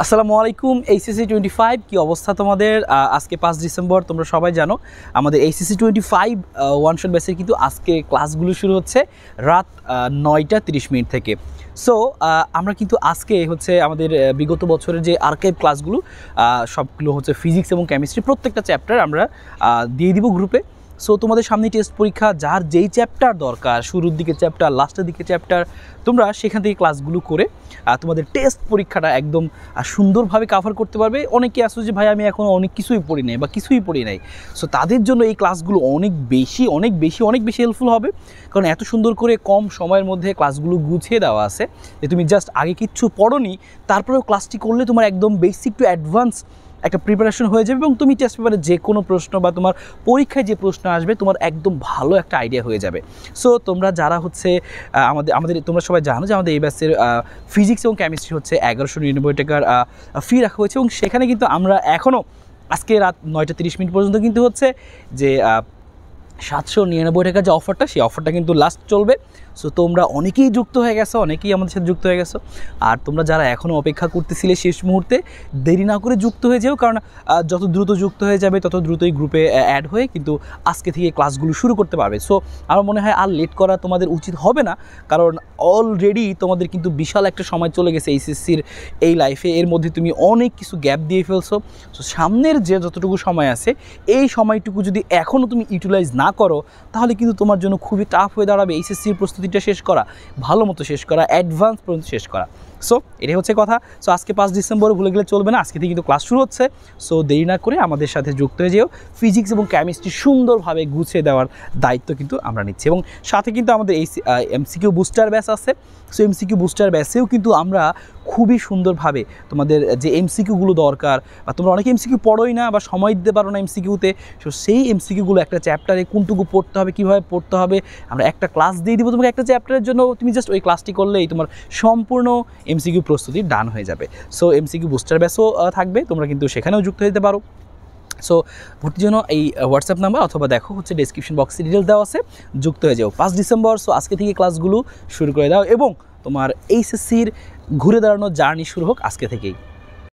আসসালামু আলাইকুম। এইচএসসি 25 কি অবস্থা তোমাদের? আজকে 5 ডিসেম্বর, তোমরা সবাই জানো আমাদের এইচএসসি 25 ওয়ান শট ব্যাচের কিন্তু আজকে ক্লাসগুলো শুরু হচ্ছে রাত 9টা 30 মিনিট থেকে। সো আমরা কিন্তু আজকে হচ্ছে আমাদের বিগত বছরের যে আর্কাইভ ক্লাসগুলো সবগুলো হচ্ছে ফিজিক্স এবং কেমিস্ট্রি প্রত্যেকটা চ্যাপ্টার আমরা দিয়ে দিব গ্রুপে। সো তোমাদের সামনে টেস্ট পরীক্ষা, যার যেই চ্যাপ্টার দরকার, শুরুর দিকে চ্যাপ্টার, লাস্টের দিকে চ্যাপ্টার, তোমরা সেখান থেকে ক্লাসগুলো করে তোমাদের টেস্ট পরীক্ষাটা একদম সুন্দরভাবে কাভার করতে পারবে। অনেকে আসো যে ভাই আমি এখন অনেক কিছুই পড়ি নাই বা কিছুই পড়ি নাই, সো তাদের জন্য এই ক্লাসগুলো অনেক বেশি হেল্পফুল হবে। কারণ এত সুন্দর করে কম সময়ের মধ্যে ক্লাসগুলো গুছিয়ে দেওয়া আছে যে তুমি জাস্ট আগে কিচ্ছু পড়োনি, তারপরেও ক্লাসটি করলে তোমার একদম বেসিক টু অ্যাডভান্স একটা প্রিপারেশন হয়ে যাবে এবং তুমি টেস্ট পেপারে যে কোনো প্রশ্ন বা তোমার পরীক্ষায় যে প্রশ্ন আসবে তোমার একদম ভালো একটা আইডিয়া হয়ে যাবে। সো তোমরা যারা হচ্ছে আমাদের তোমরা সবাই জানো যে আমাদের এই ব্যাচের ফিজিক্স এবং কেমিস্ট্রি হচ্ছে 1199 টাকার ফি রাখা হয়েছে এবং সেখানে কিন্তু আমরা এখনও আজকে রাত 9টা 30 মিনিট পর্যন্ত কিন্তু হচ্ছে যে 799 টাকার যে অফারটা, সেই অফারটা কিন্তু লাস্ট চলবে। সো তোমরা অনেকেই যুক্ত হয়ে গেছো, অনেকেই আমাদের সাথে যুক্ত হয়ে গেছো। আর তোমরা যারা এখনও অপেক্ষা করতেছিলে শেষ মুহূর্তে, দেরি না করে যুক্ত হয়ে যাও, কারণ যত দ্রুত যুক্ত হয়ে যাবে তত দ্রুতই গ্রুপে অ্যাড হয়ে কিন্তু আজকে থেকে ক্লাসগুলো শুরু করতে পারবে। সো আমার মনে হয় আর লেট করা তোমাদের উচিত হবে না, কারণ অলরেডি তোমাদের কিন্তু বিশাল একটা সময় চলে গেছে এইচএসসির এই লাইফে। এর মধ্যে তুমি অনেক কিছু গ্যাপ দিয়ে ফেলছো। সো সামনের যে যতটুকু সময় আছে, এই সময়টুকু যদি এখনও তুমি ইউটিলাইজ না করো, তাহলে কিন্তু তোমার জন্য খুবই টাফ হয়ে দাঁড়াবে এইচএসসির প্রস্তুতিটা শেষ করা, ভালো মতো শেষ করা, অ্যাডভান্স পর্যন্ত শেষ করা। সো এটাই হচ্ছে কথা। সো আজকে 5 ডিসেম্বর ভুলে গেলে চলবে না, আজকে থেকে কিন্তু ক্লাস শুরু হচ্ছে। সো দেরি না করে আমাদের সাথে যুক্ত হয়ে যেও। ফিজিক্স এবং কেমিস্ট্রি সুন্দরভাবে গুছিয়ে দেওয়ার দায়িত্ব কিন্তু আমরা নিচ্ছি এবং সাথে কিন্তু আমাদের এই এমসিকিউ বুস্টার ব্যাচ আছে। সো এমসিকিউ বুস্টার ব্যাচেও কিন্তু আমরা খুবই সুন্দরভাবে তোমাদের যে এমসিকিউগুলো দরকার, বা তোমরা অনেকে এমসিকিউ পড়োই না বা সময় দিতে পারো না এমসিকিউতে, সো সেই এমসিকিউগুলো একটা চ্যাপ্টারে কোনটুকু পড়তে হবে, কীভাবে পড়তে হবে, আমরা একটা ক্লাস দিয়ে দিব তোমাকে একটা চ্যাপ্টারের জন্য। তুমি জাস্ট ওই ক্লাসটি করলেই তোমার সম্পূর্ণ এমসিকিউ প্রস্তুতি ডান হয়ে যাবে। সো এমসিকিউ বুস্টার ব্যাচও থাকবে, তোমরা কিন্তু সেখানেও যুক্ত হতে পারো। সো ভর্তির জন্য এই হোয়াটসঅ্যাপ নাম্বার অথবা দেখো হচ্ছে ডেসক্রিপশন বক্সে ডিটেলস দেওয়া আছে, যুক্ত হয়ে যাও 5 ডিসেম্বর। সো আজকে থেকে ক্লাসগুলো শুরু করে দাও এবং তোমার এইচএসসির ঘুরে দাঁড়ানোর জার্নি শুরু হোক আজকে থেকেই।